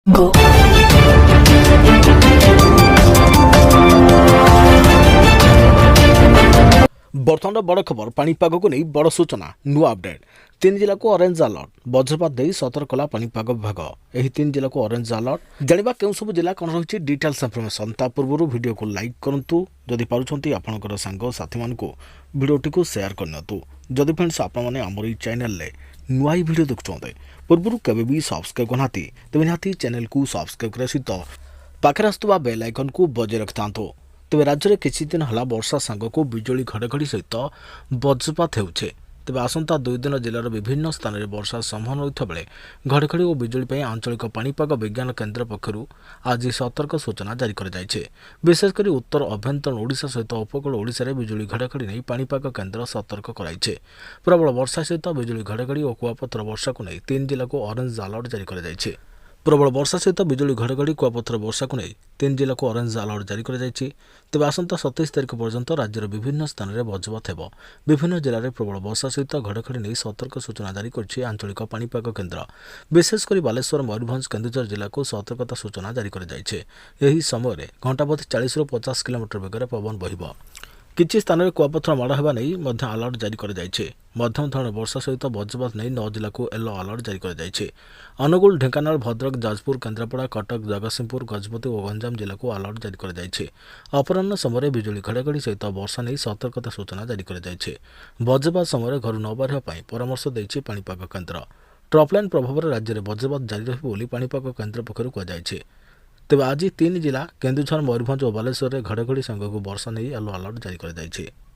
Go. बर्तमान बड़ खबर पाणीपाग को नहीं बड़ सूचना नुआ अपडेट 3 जिला को ऑरेंज अलर्ट वज्रपात दे सतर्क कला पाणीपाग विभाग यह 3 जिला को ऑरेंज अलर्ट जानिबा केउ सब जिला कौन रही डिटेल्स इनफॉरमेशन ता पूर्व वीडियो को लाइक करंतु जदि पारुछंती आपनकर सांग साथी मान को वीडियोटी को शेयर करनतु जदि फ्रेंड्स आपण माने हमर ई चैनल ले नुआ ही वीडियो देखुछंते पूर्व केबे भी सब्सक्राइब करनाती तबे नाती चैनल को सब्सक्राइब करे सहित पाखरे आस्तुवा बेल आइकन को बजे रखतांतो तेज राज्य में किसी दिन है वर्षा सांग को बिजुली घड़घड़ी सहित वज्रपात होउछे तेज आसंता 2 दिन जिलार विभिन्न स्थान में वर्षा संभावना रही बेले घड़घड़ी और बिजुली आंचलिक पाणीपाग विज्ञान केन्द्र पक्षर आज सतर्क सूचना जारी कर विशेषकर उत्तर अभ्यंतरण ओडिशा सहित उपकूल ओडिशा रे बिजुली घड़घड़ी नहीं पाणीपाग केन्द्र सतर्क कराइछे प्रबल वर्षा सहित बिजुली घड़घड़ी और कुआपथर वर्षा को नहीं 3 जिला को ऑरेंज अलर्ट जारी कर प्रबल वर्षा सहित बिजुली घड़घड़ी कुआपथर वर्षा को नहीं 3 जिला को ऑरेंज अलर्ट जारी कर तेज आसंता 27 तारिख पर्यंत राज्यर विभिन्न स्थान में वज्रपात हो विभिन्न जिले में प्रबल वर्षा सहित घड़घड़ी नहीं सतर्क सूचना जारी कर आंचलिक पाणीपाग केन्द्र विशेषकर बालेश्वर मयूरभंज केन्दुझर जिला को सतर्कता सूचना जारी कर समय घंटा प्रति 40 ରୁ 50 किलोमीटर बेगर पवन बहिब किछि स्थान में कुआपथर माड़ होगा नहीं अलर्ट जारी कर मध्यम धरण वर्षा सहित वज्रपात नहीं 9 जिला को येलो अलर्ट जारी कर अनुगुल ढेंकानाल भद्रक जाजपुर केन्द्रापड़ा कटक जगतसिंहपुर गजपति और गंजाम जिला को अलर्ट जारी कर अपराह्न समय बिजुली घड़घड़ी सहित वर्षा नहीं सतर्कता सूचना जारी कर वज्रपात समय घर न बाहर परामर्श देछि पाणीपाग केन्द्र ट्रपलाइन प्रभाव में राज्य में वज्रपात जारी रही पाणीपाग केन्द्र पक्षर कहुଯାଇଛି तेज आज 3 जिला केन्दुझर मयूरभंज और बालेश्वर में घड़घड़ी सांग को वर्षा नहीं येलो अलर्ट जारी कर